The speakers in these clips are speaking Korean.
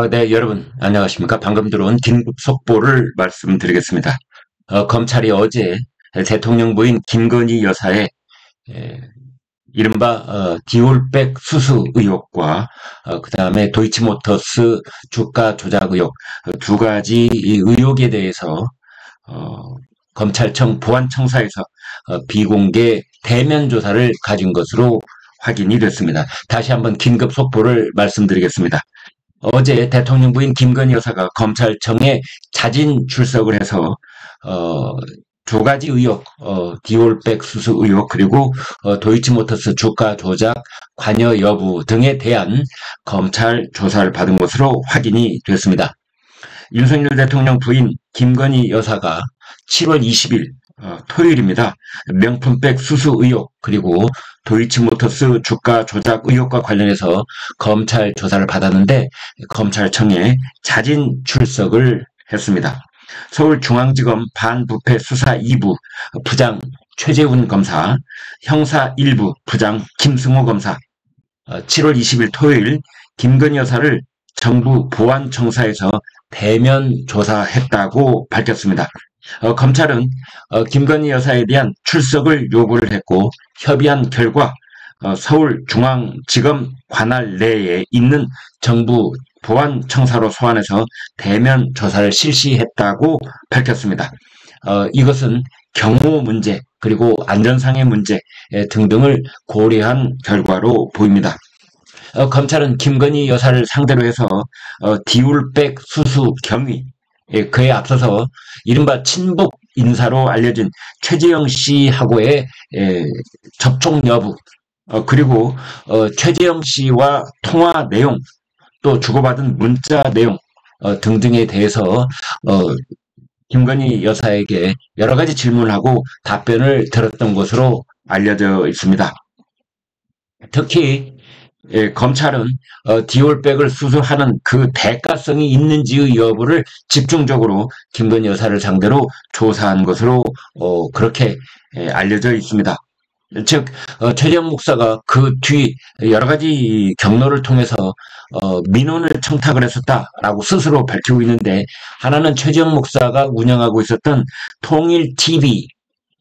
네, 여러분, 안녕하십니까. 방금 들어온 긴급 속보를 말씀드리겠습니다. 검찰이 어제 대통령 부인 김건희 여사의 에, 이른바 디올백 수수 의혹과 그다음에 도이치모터스 주가 조작 의혹 두 가지 이 의혹에 대해서 어, 검찰청 보안청사에서 비공개 대면 조사를 가진 것으로 확인이 됐습니다. 다시 한번 긴급 속보를 말씀드리겠습니다. 어제 대통령 부인 김건희 여사가 검찰청에 자진 출석을 해서 어, 두 가지 의혹, 디올백 수수 의혹 그리고 도이치모터스 주가 조작 관여 여부 등에 대한 검찰 조사를 받은 것으로 확인이 됐습니다. 윤석열 대통령 부인 김건희 여사가 7월 20일 토요일입니다. 명품백 수수 의혹 그리고 도이치모터스 주가 조작 의혹과 관련해서 검찰 조사를 받았는데 검찰청에 자진 출석을 했습니다. 서울중앙지검 반부패 수사 2부 부장 최재훈 검사, 형사 1부 부장 김승호 검사, 7월 20일 토요일 김건희 여사를 정부 보안청사에서 대면 조사했다고 밝혔습니다. 검찰은 김건희 여사에 대한 출석을 요구를 했고 협의한 결과 서울중앙지검 관할 내에 있는 정부 보안청사로 소환해서 대면 조사를 실시했다고 밝혔습니다. 이것은 경호 문제 그리고 안전상의 문제 등등을 고려한 결과로 보입니다. 검찰은 김건희 여사를 상대로 해서 디울백 수수 경위, 그에 앞서서 이른바 친북 인사로 알려진 최재형 씨하고의 접촉 여부, 그리고 최재형 씨와 통화 내용, 또 주고받은 문자 내용 등등에 대해서 김건희 여사에게 여러 가지 질문을 하고 답변을 들었던 것으로 알려져 있습니다. 특히 검찰은 디올백을 수수하는 그 대가성이 있는지의 여부를 집중적으로 김건희 여사를 상대로 조사한 것으로 그렇게 알려져 있습니다. 즉 최재형 목사가 그 뒤 여러 가지 경로를 통해서 민원을 청탁을 했었다라고 스스로 밝히고 있는데, 하나는 최재형 목사가 운영하고 있었던 통일 TV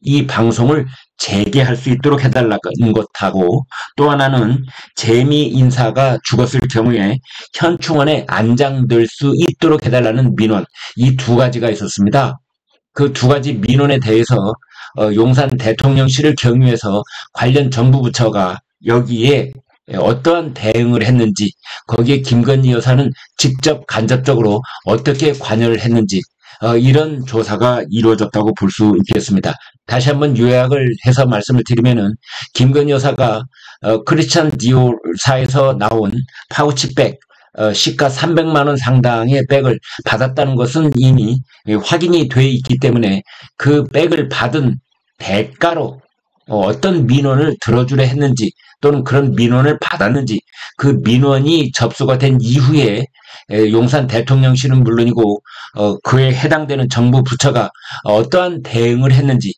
이 방송을 재개할 수 있도록 해달라는 것하고, 또 하나는 재미 인사가 죽었을 경우에 현충원에 안장될 수 있도록 해달라는 민원, 이 두 가지가 있었습니다. 그 두 가지 민원에 대해서 용산 대통령실을 경유해서 관련 정부 부처가 여기에 어떠한 대응을 했는지, 거기에 김건희 여사는 직접 간접적으로 어떻게 관여를 했는지 이런 조사가 이루어졌다고 볼 수 있겠습니다. 다시 한번 요약을 해서 말씀을 드리면은, 김건희 여사가 크리스찬 디올사에서 나온 파우치백 시가 300만 원 상당의 백을 받았다는 것은 이미 확인이 돼 있기 때문에 그 백을 받은 대가로 어떤 민원을 들어주려 했는지, 또는 그런 민원을 받았는지, 그 민원이 접수가 된 이후에 용산 대통령실은 물론이고 그에 해당되는 정부 부처가 어떠한 대응을 했는지,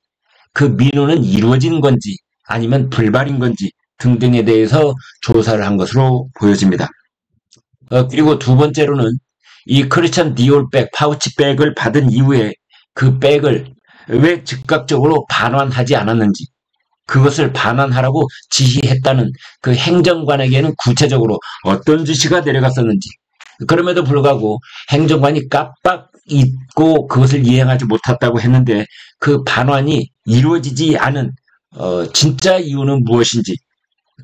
그 민원은 이루어진 건지 아니면 불발인 건지 등등에 대해서 조사를 한 것으로 보여집니다. 그리고 두 번째로는 이 크리스찬 디올백 파우치백을 받은 이후에 그 백을 왜 즉각적으로 반환하지 않았는지, 그것을 반환하라고 지시했다는 그 행정관에게는 구체적으로 어떤 지시가 내려갔었는지, 그럼에도 불구하고 행정관이 깜빡 잊고 그것을 이행하지 못했다고 했는데 그 반환이 이루어지지 않은 진짜 이유는 무엇인지,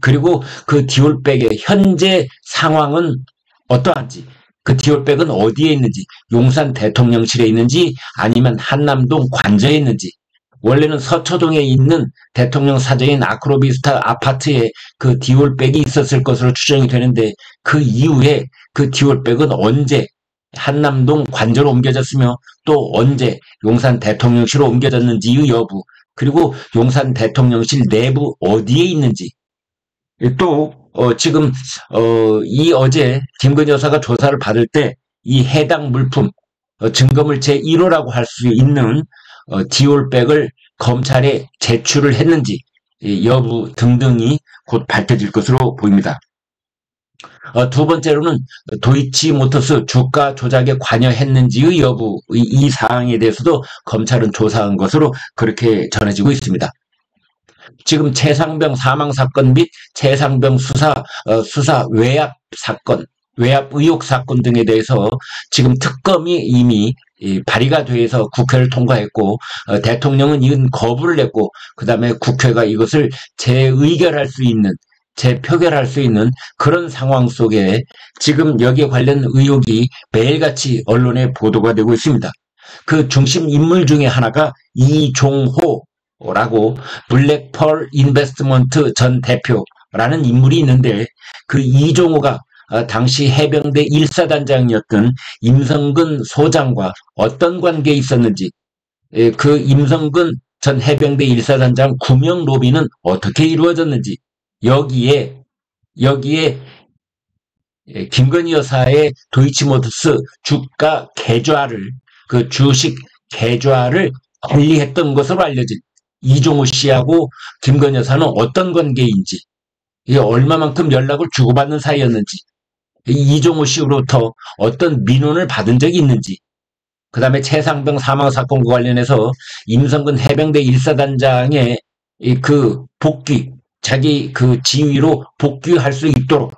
그리고 그 디올백의 현재 상황은 어떠한지, 그 디올백은 어디에 있는지, 용산 대통령실에 있는지 아니면 한남동 관저에 있는지, 원래는 서초동에 있는 대통령 사저인 아크로비스타 아파트에 그 디올백이 있었을 것으로 추정이 되는데, 그 이후에 그 디올백은 언제 한남동 관저로 옮겨졌으며 또 언제 용산 대통령실로 옮겨졌는지의 여부, 그리고 용산 대통령실 내부 어디에 있는지, 또 지금 이 어제 김건희 여사가 조사를 받을 때 이 해당 물품 증거물 제1호라고 할 수 있는 디올백을 검찰에 제출을 했는지 여부 등등이 곧 밝혀질 것으로 보입니다. 두 번째로는 도이치모터스 주가 조작에 관여했는지의 여부, 이 사항에 대해서도 검찰은 조사한 것으로 그렇게 전해지고 있습니다. 지금 최상병 사망 사건 및 최상병 수사 외압 사건, 외압 의혹 사건 등에 대해서 지금 특검이 이미 발의가 돼서 국회를 통과했고, 대통령은 이건 거부를 했고, 그 다음에 국회가 이것을 재의결할 수 있는, 재표결할 수 있는 그런 상황 속에 지금 여기에 관련 의혹이 매일같이 언론에 보도가 되고 있습니다. 그 중심 인물 중에 하나가 이종호라고 블랙펄 인베스트먼트 전 대표라는 인물이 있는데, 그 이종호가 당시 해병대 1사단장이었던 임성근 소장과 어떤 관계에 있었는지, 그 임성근 전 해병대 1사단장 구명 로비는 어떻게 이루어졌는지, 여기에 김건희 여사의 도이치모터스 주가 계좌를, 그 주식 계좌를 관리했던 것으로 알려진 이종호 씨하고 김건희 여사는 어떤 관계인지, 이게 얼마만큼 연락을 주고받는 사이였는지, 이종호 씨로부터 어떤 민원을 받은 적이 있는지, 그 다음에 최상병 사망 사건과 관련해서 임성근 해병대 1사단장의 그 복귀, 자기 그 지위로 복귀할 수 있도록,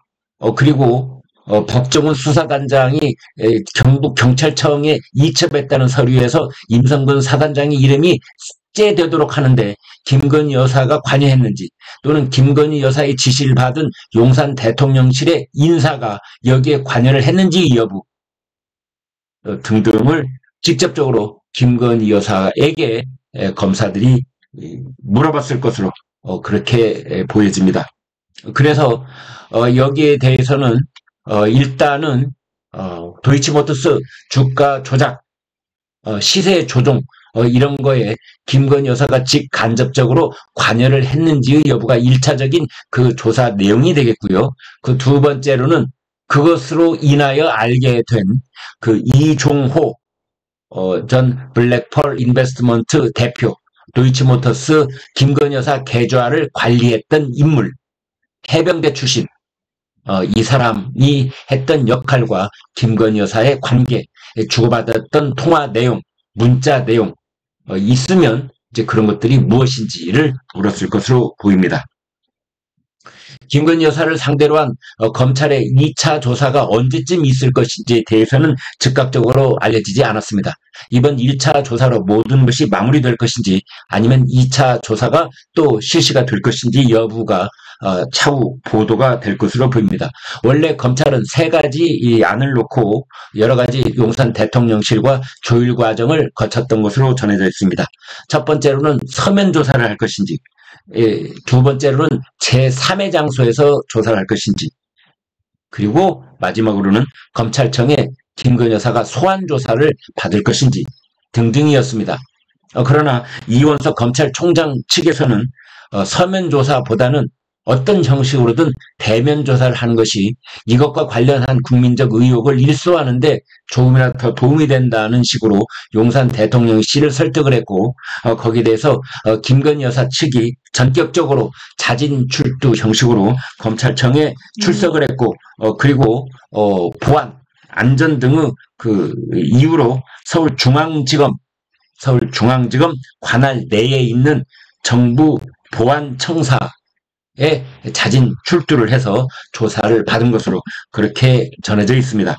그리고 박정훈 수사단장이 경북경찰청에 이첩했다는 서류에서 임성근 사단장의 이름이 삭제되도록 하는데 김건희 여사가 관여했는지, 또는 김건희 여사의 지시를 받은 용산 대통령실의 인사가 여기에 관여를 했는지 여부 등등을 직접적으로 김건희 여사에게 검사들이 물어봤을 것으로 그렇게 보여집니다. 그래서 여기에 대해서는 일단은 도이치모터스 주가 조작, 시세 조종 이런 거에 김건희 여사가 직간접적으로 관여를 했는지의 여부가 1차적인 그 조사 내용이 되겠고요. 그 두 번째로는 그것으로 인하여 알게 된 그 이종호 전 블랙펄 인베스트먼트 대표, 도이치모터스 김건희 여사 계좌를 관리했던 인물, 해병대 출신, 이 사람이 했던 역할과 김건희 여사의 관계, 주고받았던 통화 내용, 문자 내용 있으면 이제 그런 것들이 무엇인지를 물었을 것으로 보입니다. 김건희 여사를 상대로 한 검찰의 2차 조사가 언제쯤 있을 것인지에 대해서는 즉각적으로 알려지지 않았습니다. 이번 1차 조사로 모든 것이 마무리될 것인지, 아니면 2차 조사가 또 실시가 될 것인지 여부가 차후 보도가 될 것으로 보입니다. 원래 검찰은 세 가지 이 안을 놓고 여러 가지 용산 대통령실과 조율 과정을 거쳤던 것으로 전해져 있습니다. 첫 번째로는 서면 조사를 할 것인지, 두 번째로는 제3의 장소에서 조사를 할 것인지, 그리고 마지막으로는 검찰청에 김건희 여사가 소환 조사를 받을 것인지 등등이었습니다. 그러나 이원석 검찰총장 측에서는 서면 조사보다는 어떤 형식으로든 대면 조사를 하는 것이 이것과 관련한 국민적 의혹을 일소하는 데 조금이라도 더 도움이 된다는 식으로 용산 대통령실을 설득을 했고, 거기에 대해서 김건희 여사 측이 전격적으로 자진 출두 형식으로 검찰청에 출석을 했고, 그리고 보안, 안전 등의 그 이유로 서울중앙지검 관할 내에 있는 정부 보안청사 자진 출두를 해서 조사를 받은 것으로 그렇게 전해져 있습니다.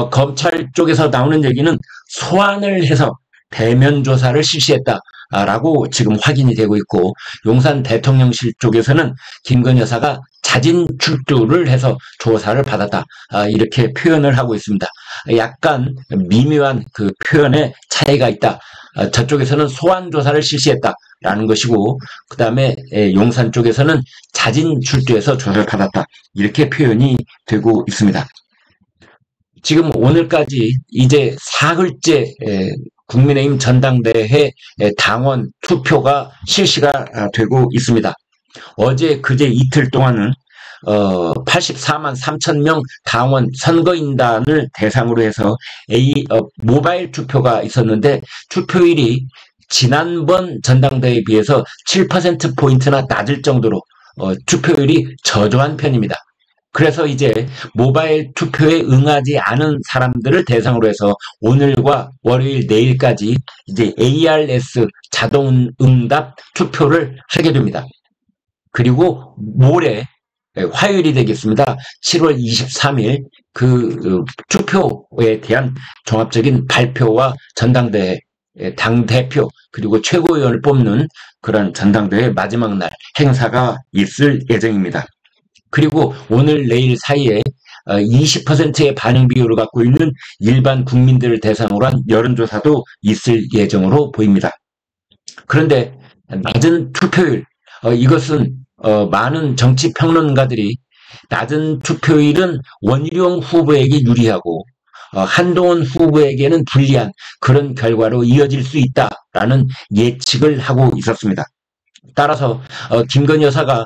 검찰 쪽에서 나오는 얘기는 소환을 해서 대면 조사를 실시했다라고 지금 확인이 되고 있고, 용산 대통령실 쪽에서는 김건희 여사가 자진 출두를 해서 조사를 받았다, 이렇게 표현을 하고 있습니다. 약간 미묘한 그 표현의 차이가 있다. 저쪽에서는 소환 조사를 실시했다라는 것이고, 그 다음에 용산 쪽에서는 자진 출두해서 조사를 받았다, 이렇게 표현이 되고 있습니다. 지금 오늘까지 이제 사흘째 국민의힘 전당대회 당원 투표가 실시가 되고 있습니다. 어제 그제 이틀 동안은 84만 3천 명 당원 선거인단을 대상으로 해서 모바일 투표가 있었는데, 투표율이 지난번 전당대회에 비해서 7%포인트나 낮을 정도로 투표율이 저조한 편입니다. 그래서 이제 모바일 투표에 응하지 않은 사람들을 대상으로 해서 오늘과 월요일 내일까지 이제 ARS 자동 응답 투표를 하게 됩니다. 그리고 모레 화요일이 되겠습니다. 7월 23일 그 투표에 대한 종합적인 발표와 전당대회 당대표 그리고 최고위원을 뽑는 그런 전당대회 마지막 날 행사가 있을 예정입니다. 그리고 오늘 내일 사이에 20%의 반응 비율을 갖고 있는 일반 국민들을 대상으로 한 여론조사도 있을 예정으로 보입니다. 그런데 낮은 투표율, 이것은 많은 정치 평론가들이 낮은 투표율은 원희룡 후보에게 유리하고 한동훈 후보에게는 불리한 그런 결과로 이어질 수 있다라는 예측을 하고 있었습니다. 따라서 김건희 여사가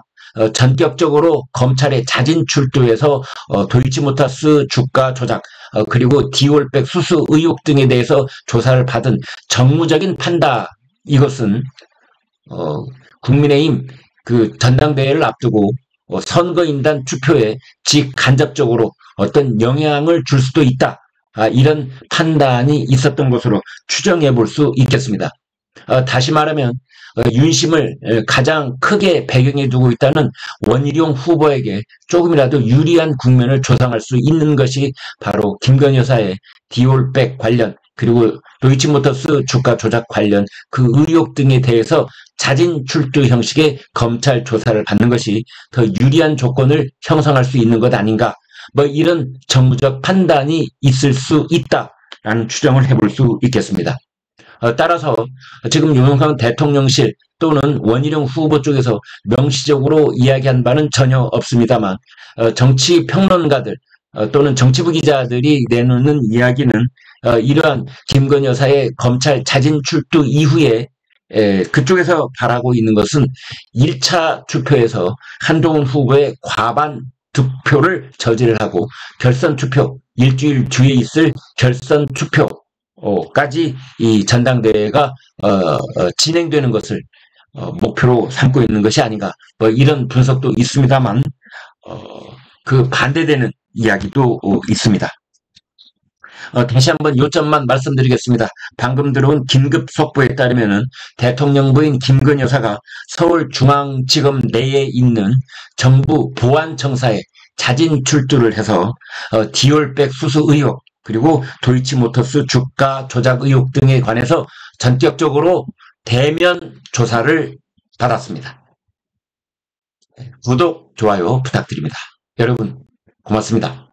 전격적으로 검찰에 자진 출두해서 도이치모터스 주가 조작 그리고 디올백 수수 의혹 등에 대해서 조사를 받은 정무적인 판단, 이것은 국민의힘 그 전당대회를 앞두고 선거인단 투표에 직간접적으로 어떤 영향을 줄 수도 있다, 이런 판단이 있었던 것으로 추정해 볼 수 있겠습니다. 다시 말하면 윤심을 가장 크게 배경에 두고 있다는 원희룡 후보에게 조금이라도 유리한 국면을 조성할 수 있는 것이 바로 김건희 여사의 디올백 관련 그리고 도이치모터스 주가 조작 관련 그 의혹 등에 대해서 자진 출두 형식의 검찰 조사를 받는 것이 더 유리한 조건을 형성할 수 있는 것 아닌가, 이런 정무적 판단이 있을 수 있다라는 추정을 해볼 수 있겠습니다. 따라서 지금 윤석열 대통령실 또는 원희룡 후보 쪽에서 명시적으로 이야기한 바는 전혀 없습니다만 정치 평론가들 또는 정치부 기자들이 내놓는 이야기는 이러한 김건희 여사의 검찰 자진 출두 이후에 그쪽에서 바라고 있는 것은 1차 투표에서 한동훈 후보의 과반 득표를 저지를 하고 결선 투표, 일주일 뒤에 있을 결선 투표까지 이 전당대회가 진행되는 것을 목표로 삼고 있는 것이 아닌가, 이런 분석도 있습니다만 그 반대되는 이야기도 있습니다. 다시 한번 요점만 말씀드리겠습니다. 방금 들어온 긴급 속보에 따르면은 대통령 부인 김건희 여사가 서울중앙지검 내에 있는 정부 보안청사에 자진 출두를 해서 디올백 수수 의혹 그리고 도이치모터스 주가 조작 의혹 등에 관해서 전격적으로 대면 조사를 받았습니다. 구독, 좋아요 부탁드립니다. 여러분 고맙습니다.